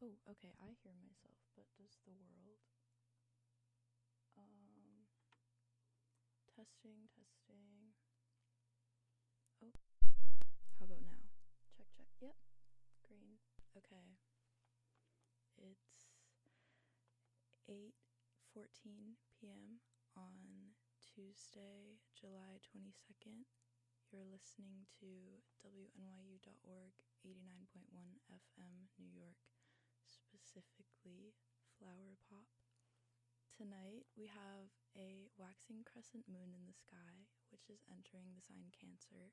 Oh, okay, I hear myself, but does the world? Testing, testing. Oh, how about now? Check, check. Yep, green. Okay. It's 8:14 p.m. on Tuesday, July 22nd. You're listening to WNYU.org 89.1 FM New York, specifically Flower Pop. Tonight we have a waxing crescent moon in the sky, which is entering the sign Cancer.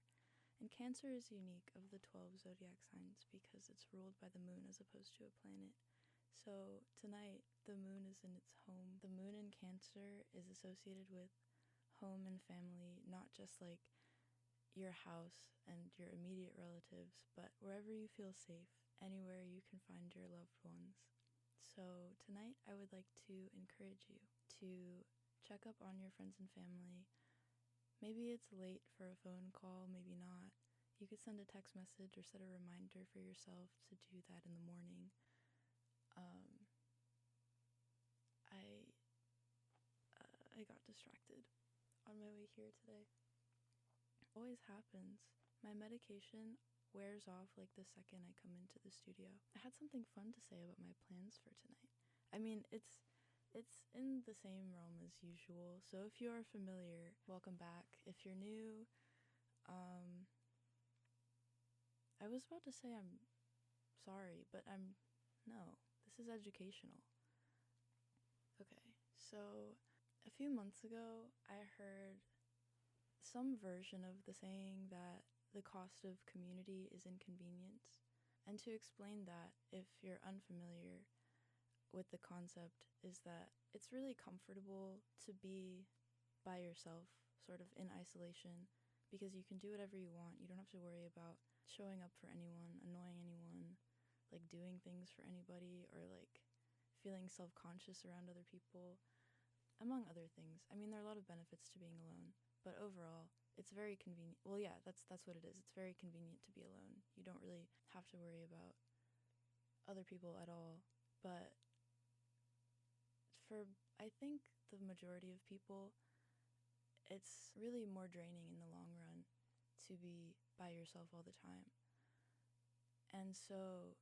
And Cancer is unique of the 12 zodiac signs because it's ruled by the moon as opposed to a planet. So tonight the moon is in its home. The moon in Cancer is associated with home and family, not just like your house and your immediate relatives, but wherever you feel safe, anywhere you can find your loved ones. So tonight I would like to encourage you to check up on your friends and family. Maybe it's late for a phone call, maybe not. You could send a text message or set a reminder for yourself to do that in the morning. I got distracted on my way here today. Always happens. My medication wears off like the second I come into the studio. I had something fun to say about my plans for tonight. I mean, it's in the same realm as usual, so if you are familiar, welcome back. If you're new, I was about to say I'm sorry, but no, this is educational. Okay, so a few months ago, I heard some version of the saying that the cost of community is inconvenience. And to explain that, if you're unfamiliar with the concept, is that it's really comfortable to be by yourself, sort of in isolation, because you can do whatever you want. You don't have to worry about showing up for anyone, annoying anyone, like doing things for anybody, or like feeling self-conscious around other people, among other things. I mean, there are a lot of benefits to being alone, but overall, it's very convenient. Well, yeah, that's what it is. It's very convenient to be alone. You don't really have to worry about other people at all. But for, I think, the majority of people, it's really more draining in the long run to be by yourself all the time. And so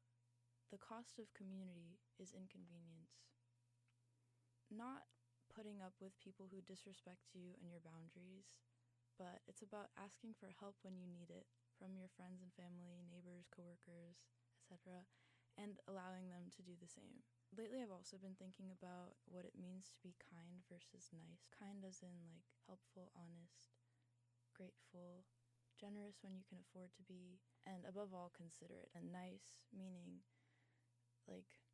the cost of community is inconvenience. Not putting up with people who disrespect you and your boundaries, but it's about asking for help when you need it from your friends and family, neighbors, coworkers, etc., and allowing them to do the same. Lately, I've also been thinking about what it means to be kind versus nice. Kind as in, like, helpful, honest, grateful, generous when you can afford to be, and above all, considerate. And nice meaning, like,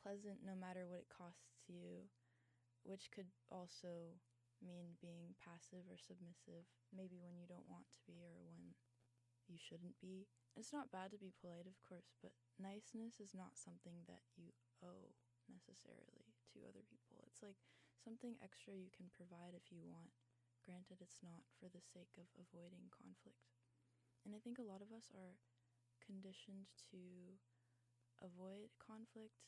pleasant no matter what it costs you, which could also mean being passive or submissive, maybe when you don't want to be or when you shouldn't be. It's not bad to be polite, of course, but niceness is not something that you owe necessarily to other people. It's like something extra you can provide if you want. Granted, it's not for the sake of avoiding conflict. And I think a lot of us are conditioned to avoid conflict,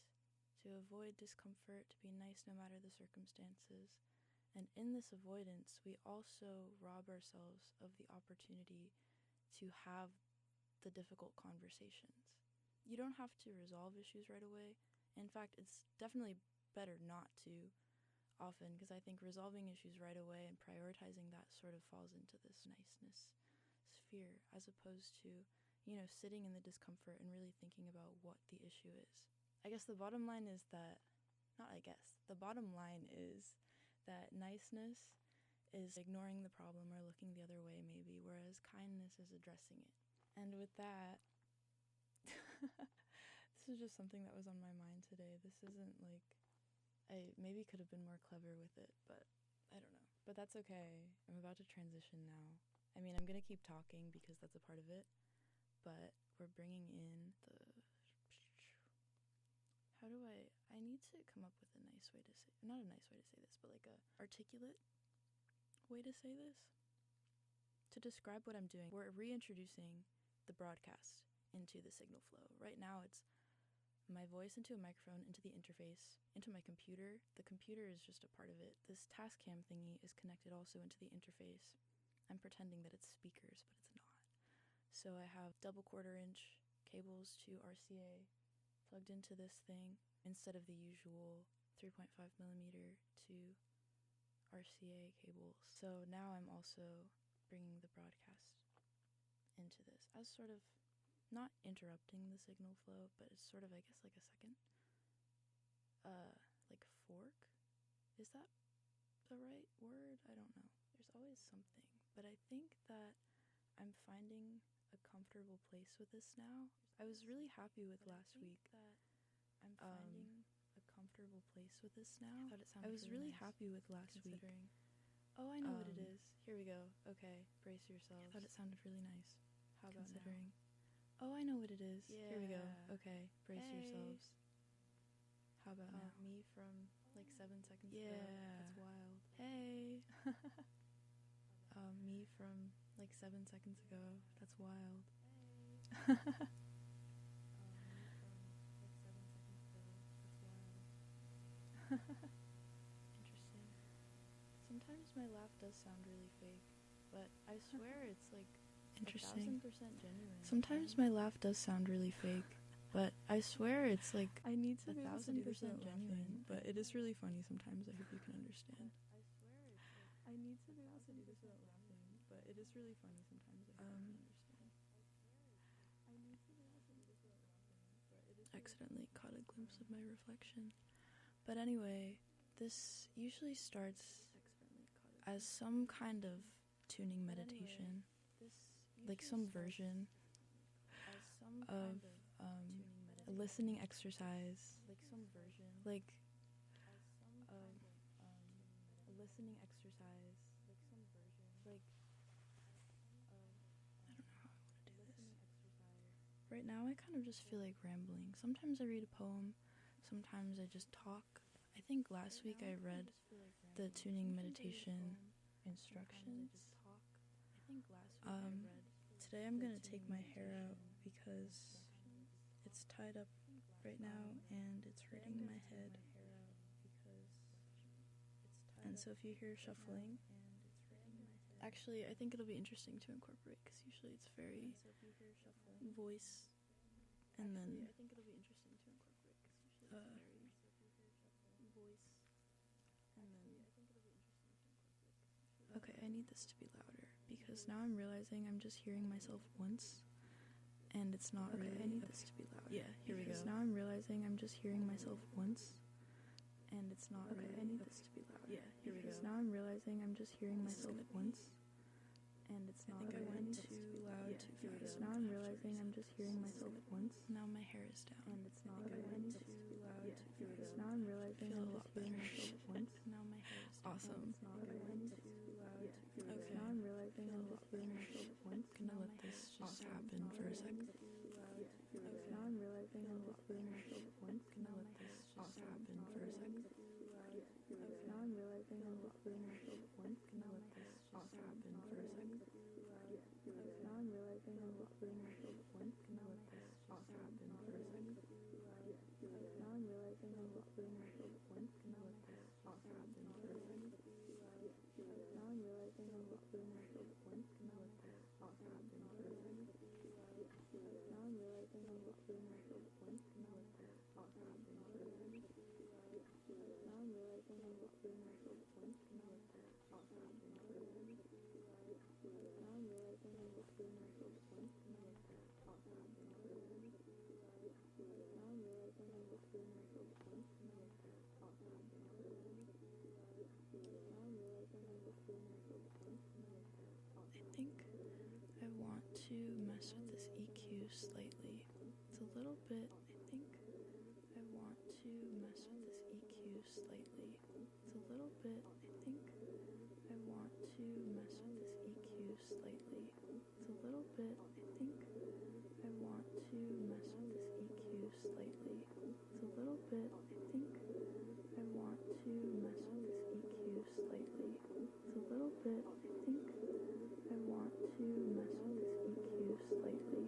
to avoid discomfort, to be nice no matter the circumstances. And in this avoidance, we also rob ourselves of the opportunity to have the difficult conversations. You don't have to resolve issues right away. In fact, it's definitely better not to often, because I think resolving issues right away and prioritizing that sort of falls into this niceness sphere, as opposed to, sitting in the discomfort and really thinking about what the issue is. I guess the bottom line is that, the bottom line is that niceness is ignoring the problem or looking the other way maybe, whereas kindness is addressing it. And with that, this is just something that was on my mind today. This isn't like, I maybe could have been more clever with it, but I don't know. But that's okay. I'm about to transition now. I mean, I'm going to keep talking because that's a part of it, but we're bringing in the... I need to come up with a nice way to say, not a nice way to say this, but like a articulate way to say this. To describe what I'm doing, we're reintroducing the broadcast into the signal flow. Right now it's my voice into a microphone, into the interface, into my computer. The computer is just a part of it. This Tascam thingy is connected also into the interface. I'm pretending that it's speakers, but it's not. So I have double 1/4 inch cables to RCA plugged into this thing instead of the usual 3.5 millimeter to RCA cables. So now I'm also bringing the broadcast into this as sort of not interrupting the signal flow, but it's sort of, I guess, like a second like fork. Is that the right word? I don't know. There's always something, but I think that I'm finding a comfortable place with this now. I was really happy with last week. I'm finding a comfortable place with this now. I was really happy with last week. Oh, I know what it is. Here we go. Okay, brace yourselves. I thought it sounded really nice. How about considering? Now? Oh, I know what it is. Yeah. Here we go. Okay, brace yourselves. How about now? Me from like 7 seconds ago. That's wild. Hey. Me from like 7 seconds ago. That's wild. Interesting. Sometimes my laugh does sound really fake, but I swear it's like 1,000% genuine. Sometimes my laugh does sound really fake, but I swear it's like I need to 1,000% genuine. But it is really funny sometimes. I hope you can understand. I need to be able to do this without laughing, but it is really funny sometimes. I hope you can understand. Accidentally caught a glimpse of my reflection. But anyway, this usually starts as some kind of tuning meditation, like some version of a listening exercise, like a listening exercise, like I don't know how I want to do this. Right now I kind of just feel like rambling. Sometimes I read a poem, sometimes I just talk. I think last week I read the tuning meditation instructions. Today I'm gonna take my hair out because it's tied up right now and it's hurting my head. And so if you hear shuffling, actually I think it'll be interesting to incorporate because usually it's very voice and then okay, I need this to be louder because now I'm realizing I'm just hearing myself once and it's not really. I need this to be louder. Yeah, here we go. Now I'm realizing I'm just hearing myself once and it's not really. I need this to be louder. Yeah, here we go. Now I'm realizing I'm just hearing myself once and it's not. I think I went too loud too fast. Now I'm realizing I'm just hearing myself once. Now my hair is down and it's not. I went too loud too fast. Now I'm realizing I'm just hearing myself once. Now my hair is down. Awesome. Okay. Now I'm realizing I'm just hearing myself once. I'm gonna let this just happen for a second. Okay. Now I'm realizing I'm just hearing myself once. I'm gonna let this just happen for a second. Okay. Now I'm realizing I'm just hearing myself once. I'm gonna let this just happen for a second. Okay. Now I'm realizing I'm just hearing myself once. I'm gonna let this just happen for a second. Okay. Now I'm realizing I'm just hearing myself once. I'm gonna let this just happen for a second. Now I'm realizing I'm just hearing myself once. Can I let this just happen for a second? Now I'm realizing I'm just hearing myself once. Can I let this just happen for a second? Now I'm realizing I'm just hearing myself once. Can I let this just happen for a second? Now I'm realizing I'm just hearing myself once. Can I let this just happen for a second? Now I'm realizing I'm just hearing myself once. Can I let this just happen for a second? Now I'm realizing I'm just hearing myself once. I think I want to mess with this EQ slightly. It's a little bit, I think I want to mess with this EQ slightly. It's a little bit, I think I want to mess with this EQ slightly. It's a little bit, I think I want to mess with this EQ slightly. It's a little bit, I think I want to mess with this EQ slightly. It's a little bit, I think I want to mess with this EQ slightly.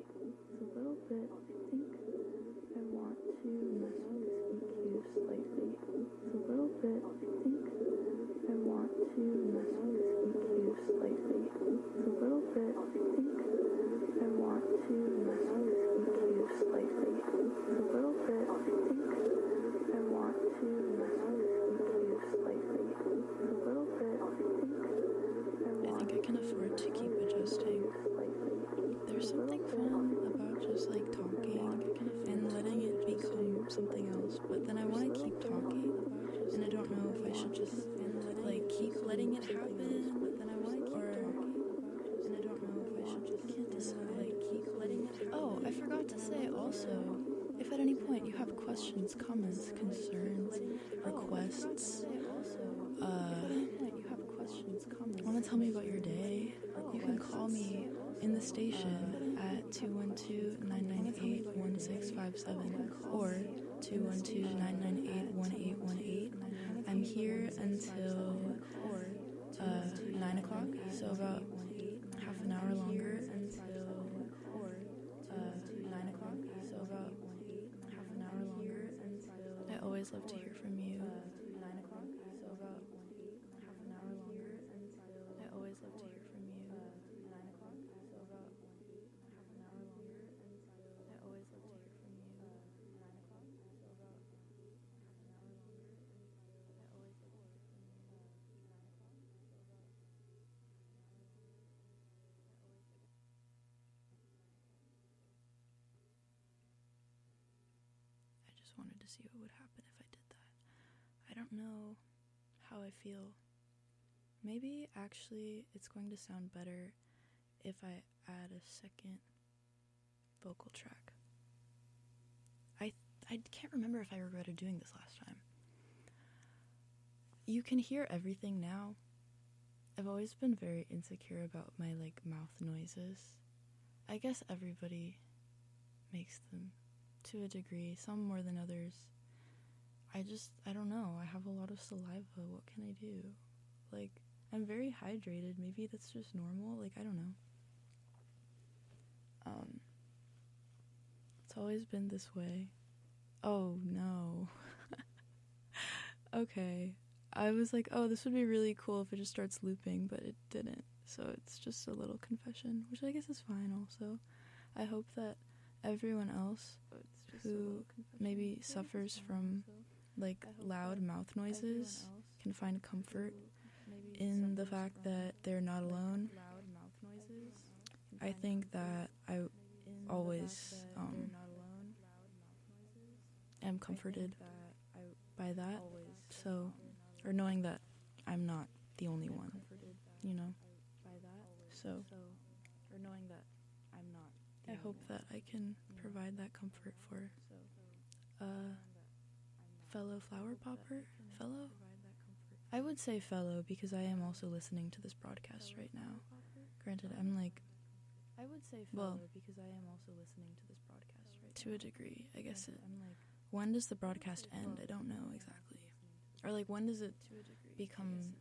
It's a little bit, I think I want to think I can afford to keep adjusting. There's something fun about just like talking and letting it become something else, but then I want to keep talking, and I don't know if I should just like keep letting it happen, but then I want to keep talking, and I don't know if I should just can't decide like keep letting it happen. Oh, I forgot to say also, if at any point you have questions, comments, concerns, requests, want to tell me about your day, you can call me in the station at 212-998-1657 or 212-998-1818. I'm here until 9 o'clock, so about half an hour longer until 9 o'clock, so about half an hour longer until I always love to hear from you. 9 o'clock, so about half an hour longer until I always love to hear from you. 9 o'clock, so about half an hour longer until I always love to hear from you. 9 o'clock, so about half an hour longer until I always love to hear from you. 9 o'clock, so about I just wanted to see what would happen if I did that. I don't know how I feel. Maybe actually it's going to sound better if I add a second vocal track. I can't remember if I regretted doing this last time. You can hear everything now. I've always been very insecure about my like mouth noises. I guess everybody makes them to a degree, some more than others. I don't know. I have a lot of saliva. What can I do? Like, I'm very hydrated. Maybe that's just normal. Like, I don't know. It's always been this way. Oh, no. Okay. I was like, oh, this would be really cool if it just starts looping, but it didn't. So it's just a little confession, which I guess is fine also. I hope that everyone else who maybe suffers from like loud mouth noises can find comfort in the fact that they're not alone. I think that I always am comforted by that, so, or knowing that I'm not the only one, you know, so I hope that I can provide that comfort for fellow flower popper, fellow? I would say fellow because I am also listening to this broadcast right now. Granted, I'm like, well, to a degree, I guess when does the broadcast end? I don't know exactly. Or like, when does it become,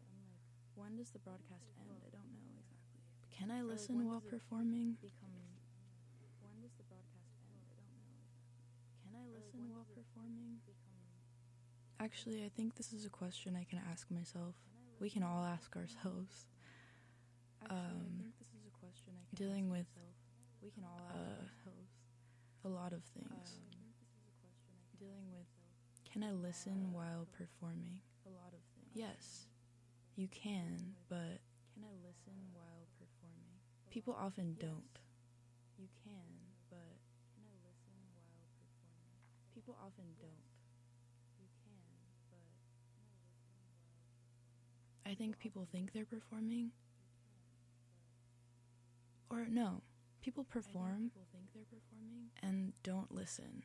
can I listen while performing? Actually, I think this is a question I can ask myself. We can all ask ourselves. Dealing with a lot of things. Can I listen while performing? Yes, you can, but people often don't. I think people think they're performing. Or no, people perform and don't listen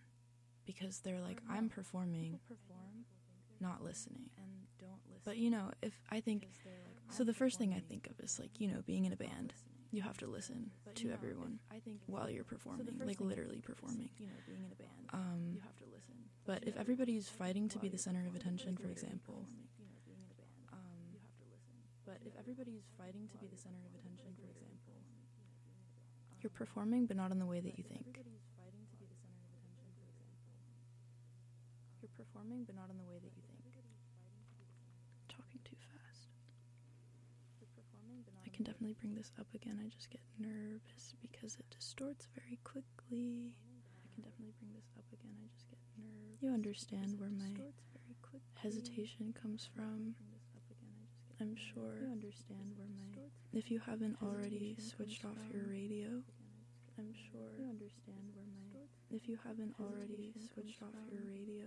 because they're like, I'm performing, not listening. But you know, if I think, so the first thing I think of is like, you know, being in a band, you have to listen to everyone while you're performing, like literally performing. But if everybody's fighting to be the center of attention, for example, you're performing, but not in the way that you think. Talking too fast. I can definitely bring this up again. I just get nervous because it distorts very quickly. You understand where my hesitation comes from. I'm sure You understand where my if you haven't already switched off your radio, I'm sure you understand where my if you haven't already switched off your radio,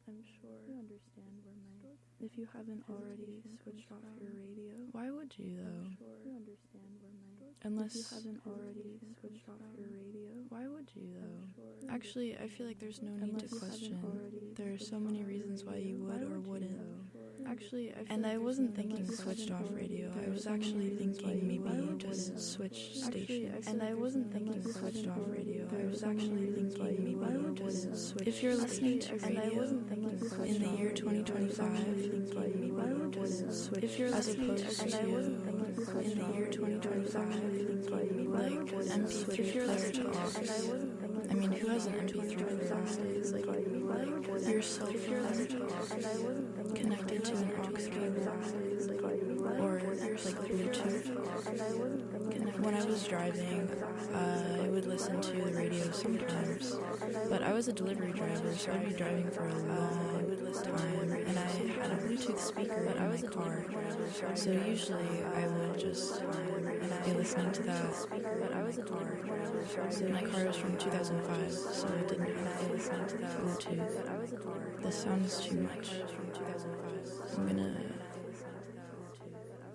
I'm sure you understand where my if you haven't already switched off your radio. Why would you though? you understand where my Unless you haven't already switched off your radio. Why would you though? Actually, I feel like there's no need to question. There are so many reasons why you would or wouldn't. Actually, I wasn't thinking switched off radio. I was actually thinking maybe just switch stations. And I wasn't thinking switched off radio. I was actually thinking maybe just switch. If you're listening to radio in the year 2025, if you're as opposed to in the year 2025, like MP3 player to aux. I mean, who has an MP3 player these days? Like your cell phone connected to an aux cable, or like Bluetooth. When I was driving, I would listen to the radio sometimes, but I was a delivery driver, so I'd be driving for a long time, and I had a Bluetooth speaker in my car, so usually I would just be listening to that. But I was a delivery driver, my car was from 2005, so it didn't have Bluetooth. This sounds too much. I'm gonna...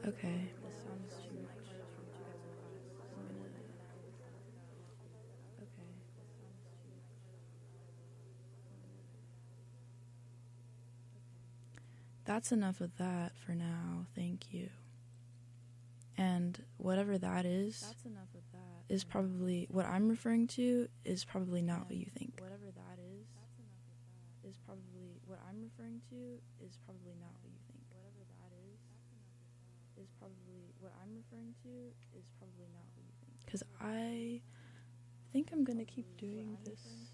Okay. That's enough of that for now, thank you. And whatever that is probably, what I'm referring to is probably not what you think. Whatever that is probably, what I'm referring to is probably not what you think. Whatever that is probably, what I'm referring to is probably not what you think. Because I think I'm gonna keep doing this.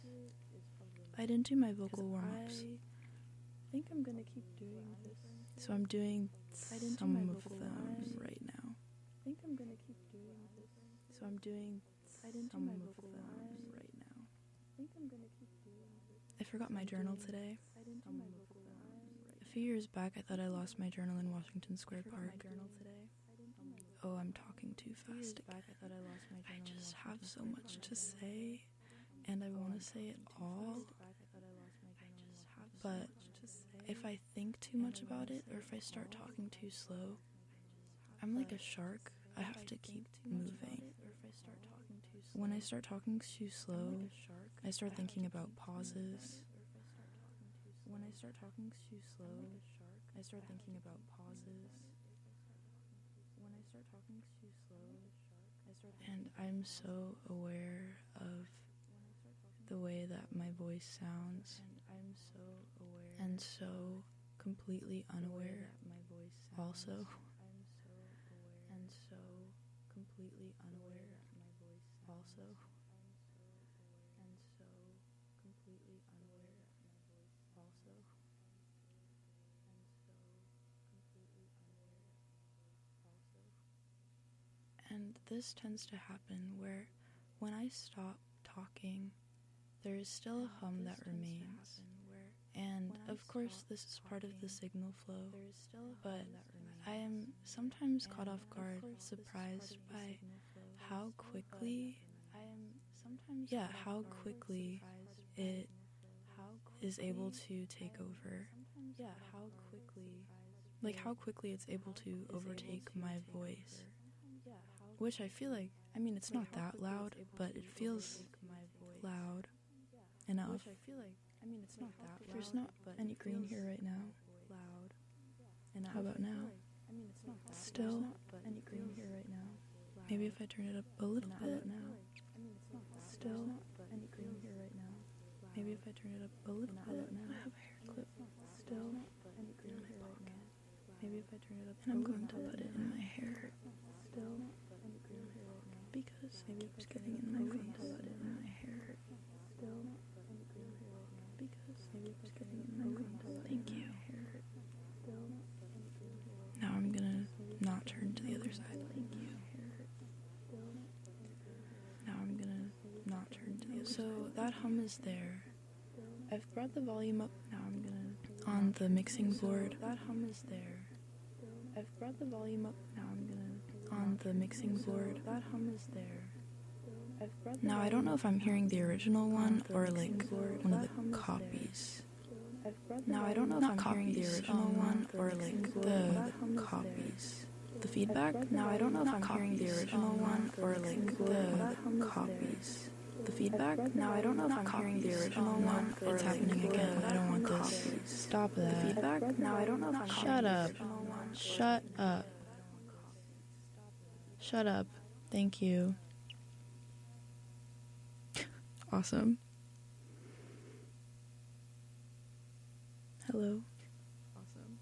I didn't do my vocal warm-ups. I think I'm gonna keep doing this. So I'm doing some of them right now. I think I'm gonna keep doing this. So I'm doing some of them right now. I think I'm gonna keep doing this. I forgot my journal today. A few years back, I thought I lost my journal in Washington Square Park. Oh, I'm talking too fast again. I just have so much to say, and I want to say it all. But if I think too much about it, or if I start talking too slow, I'm like a shark. I have to keep moving. When I start talking too slow, I start thinking about pauses. When I start talking too slow, I start thinking about pauses. When I start talking too slow, and I'm so aware of the way that my voice sounds, and so completely unaware also, and so completely unaware also, and so completely unaware also, and so completely unaware also. And this tends to happen where when I stop talking, there is still a hum that remains. And of course this is part of the signal flow, but I am sometimes caught off guard, surprised by how quickly it is able to take over. Like how quickly it's able to overtake my voice. Which I feel like, I mean, it's not that loud, but it feels loud enough. There's not any green here right now. How about now? Still any green here right now. Maybe if I turn it up a little bit. Still any green here right now. Maybe if I turn it up a little bit. I have a hair clip. Still any green here right now. Maybe if I turn it up, and I'm going to put it in my hair. Still any green here right now. Because it keeps getting in my face. Put it in my hair. Still any green here right now. Because it keeps getting in my face. Thank you. Now I'm gonna not turn to the other side. Thank you. Now I'm gonna not turn to the other side. So that hum is there. I've brought the volume up. Now I'm gonna on the mixing board. That hum is there. I've brought the volume up. Now I'm gonna on the mixing board. That hum is there. Now I don't know if I'm hearing the original one or like one of the copies. Now I don't know if I'm hearing the original one or like the copies. The feedback? Now I don't know if I'm hearing the original one or like the copies. The feedback? Now I don't know if I'm hearing the original one or it's happening again. I don't want this. Stop that. The feedback? Now I don't know if I'm Shut up. Shut up. Shut up. Thank you. Awesome. Hello. Awesome.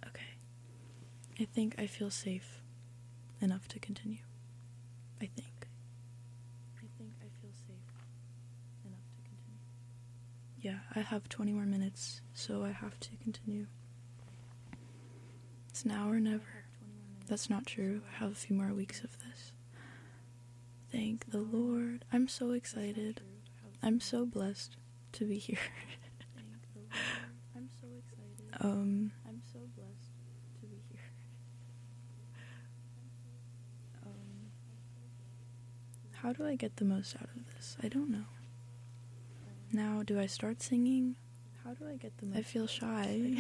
Okay. I think I feel safe enough to continue. I think I feel safe enough to continue. Yeah, I have 20 more minutes, so I have to continue. It's now or never. That's not true. I have a few more weeks of this. Thank the Lord. I'm so excited. I'm so blessed to be here. I'm so excited. I'm so blessed to be here. How do I get the most out of this? I don't know. Now, do I start singing? How do I get the most? I feel shy.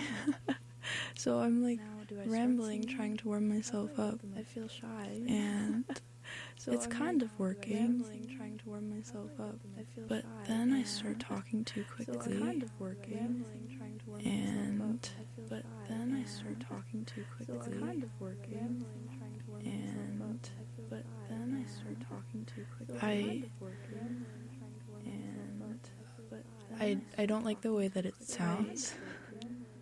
So I'm like rambling, trying to warm myself up. I feel shy. And so it's kind of working. Trying to warm myself up. But then I start talking too quickly. So it's kind of working. And but then I start talking too quickly. So it's kind of working. And but then I start talking too quickly. I don't like the way that it sounds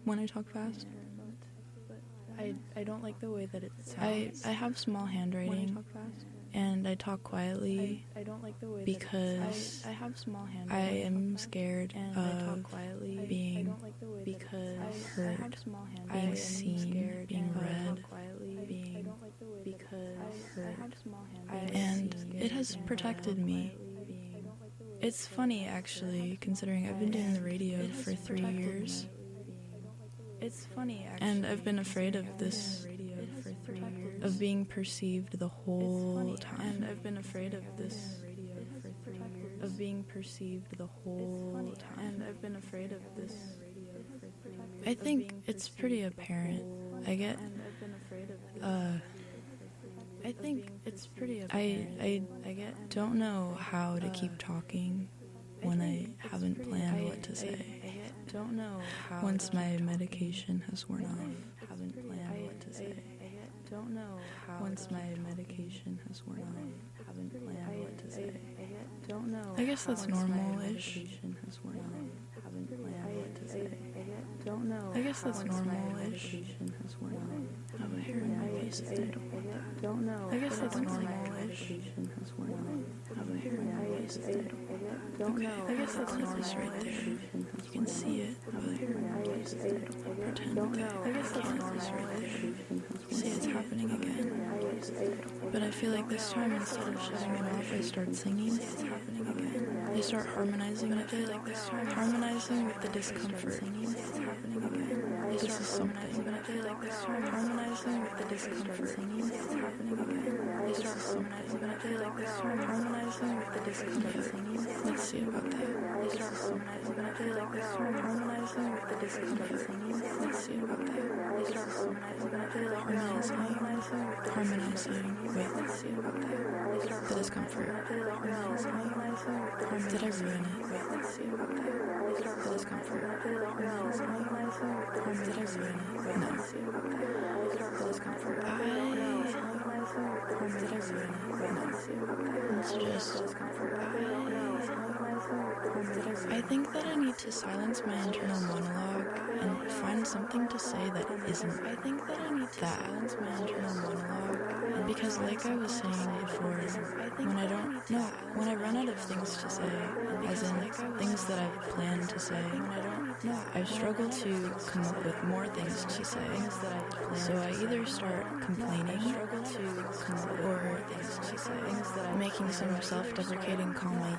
when I talk fast. I don't like the way that it sounds. I have small handwriting and I talk quietly because I am scared of being heard, being seen, being read, and it has protected me. It's funny actually, considering I've been doing the radio for 3 years. It's funny, actually, and I've been afraid of this, of being perceived the whole time. And I've been afraid of this, of being perceived the whole time. And I've been afraid of this. I think it's pretty apparent. I think it's pretty apparent. I don't know how to keep talking when I haven't planned what to say. Don't know how once my medication has worn off, haven't planned what to say. Don't know how once my medication has worn off, haven't planned what to say. Don't know. I guess that's normal-ish. Has worn off, haven't planned what to say. Don't know. I guess that's normal-ish. Has worn off. I have a hair in my face. I don't want that. Don't know. I guess that's normal-ish. Has worn off. I have a hair in my face. I don't know. I guess that's this right there. You can see it. I have a hair in my face. I don't pretend. I guess that's this right there. See, it's happening again. But I feel like this time, instead of shutting it off, I start singing. It's happening again. I start harmonizing with it. Harmonizing with the discomfort. It's happening again. This is something. But I feel like this time, harmonizing with the discomfort. It's happening again. I start harmonizing. But I feel like this time, harmonizing with the discomfort. Let's see about that. I start harmonizing. But I feel like this time, harmonizing with the discomfort. Let's see about that. I start harmonizing. But I feel like harmonizing with, let's see about that. I start the discomfort. Did I ruin it? Let's see about that. I start the discomfort. Did I ruin it? No. I start the discomfort. Did I ruin it? No. It's just I think that I need to silence my internal monologue and find something to say that isn't. I think that I need to silence my internal monologue because, like I was saying before, when I run out of things to say, as in things that I've planned to say, I struggle to come up with more things to say. So I either start complaining or making some self-deprecating comment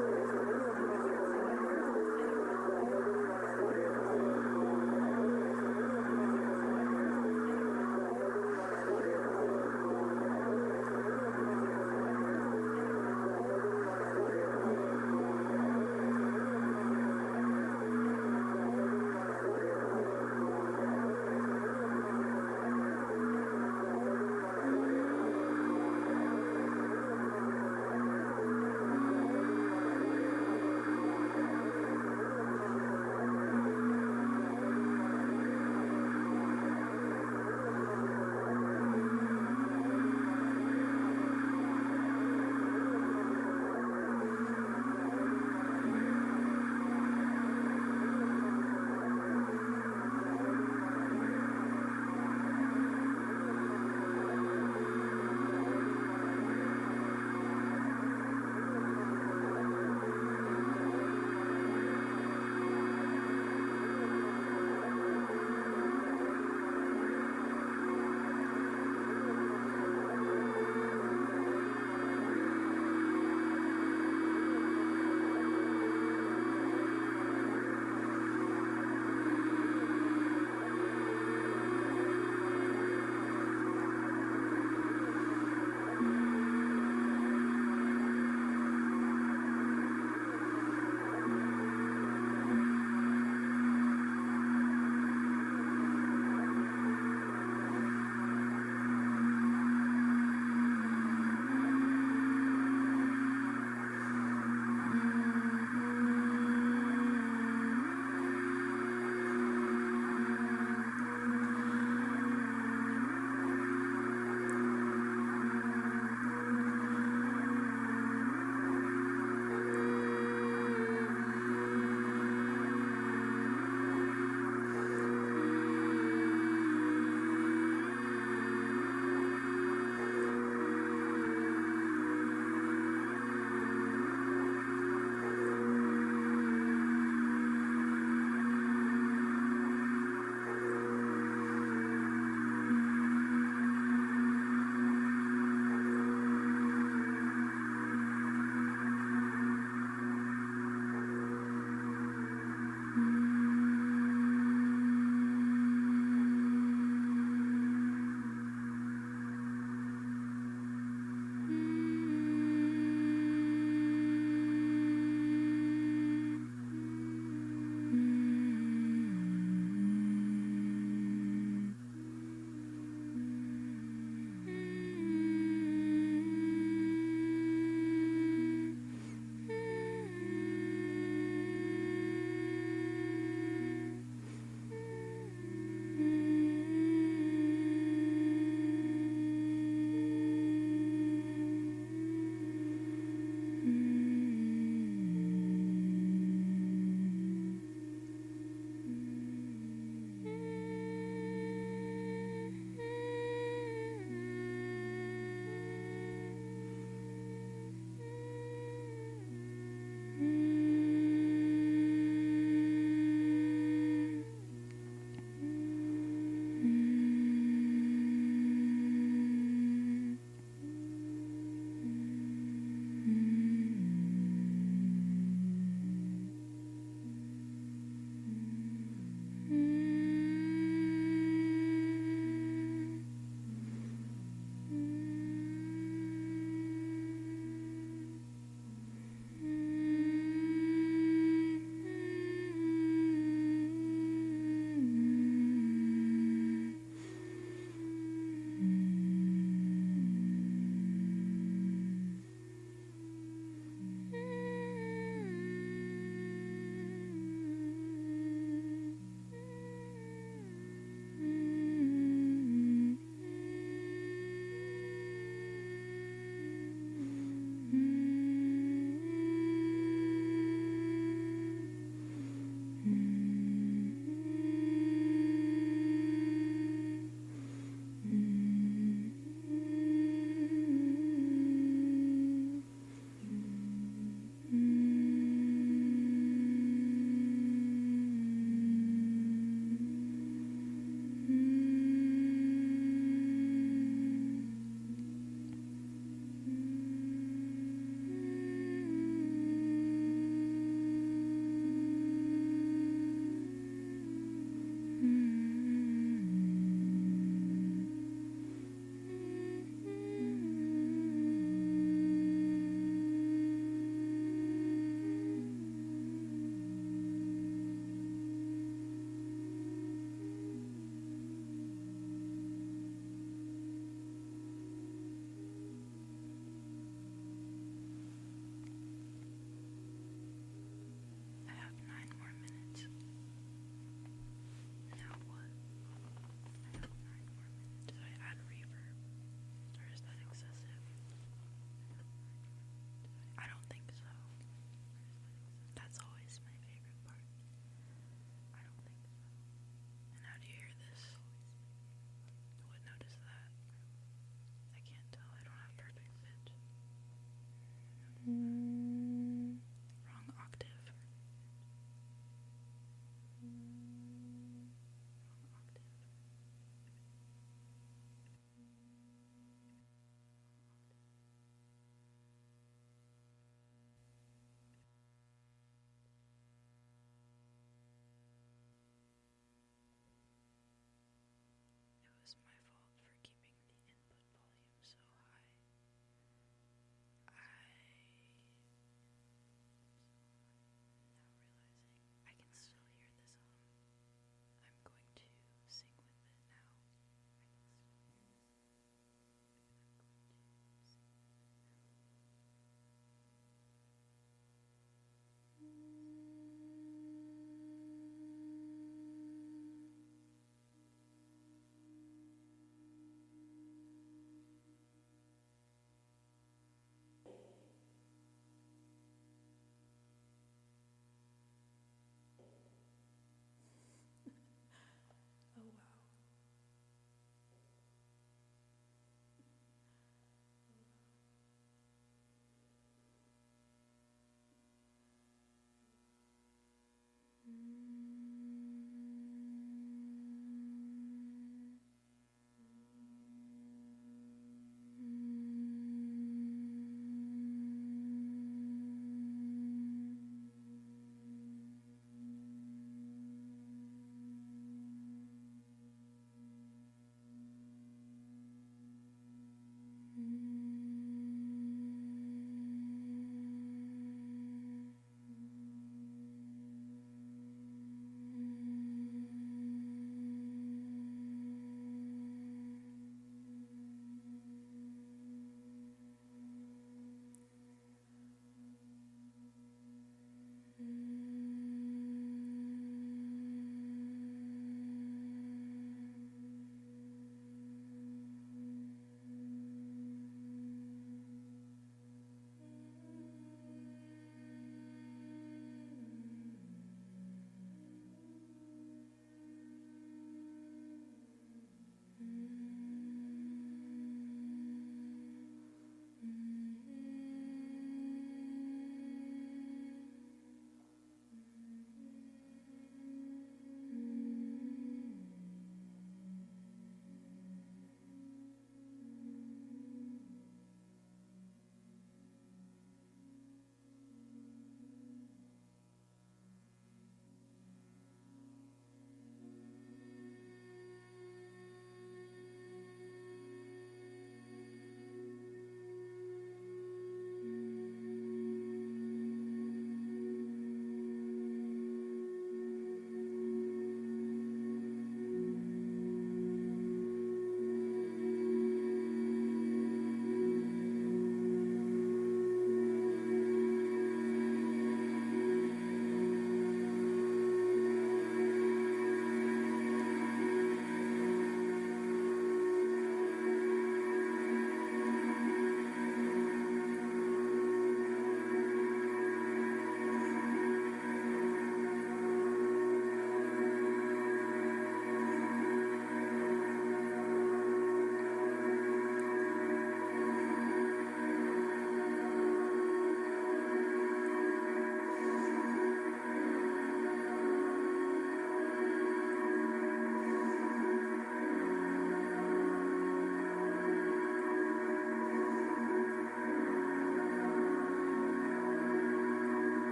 I don't think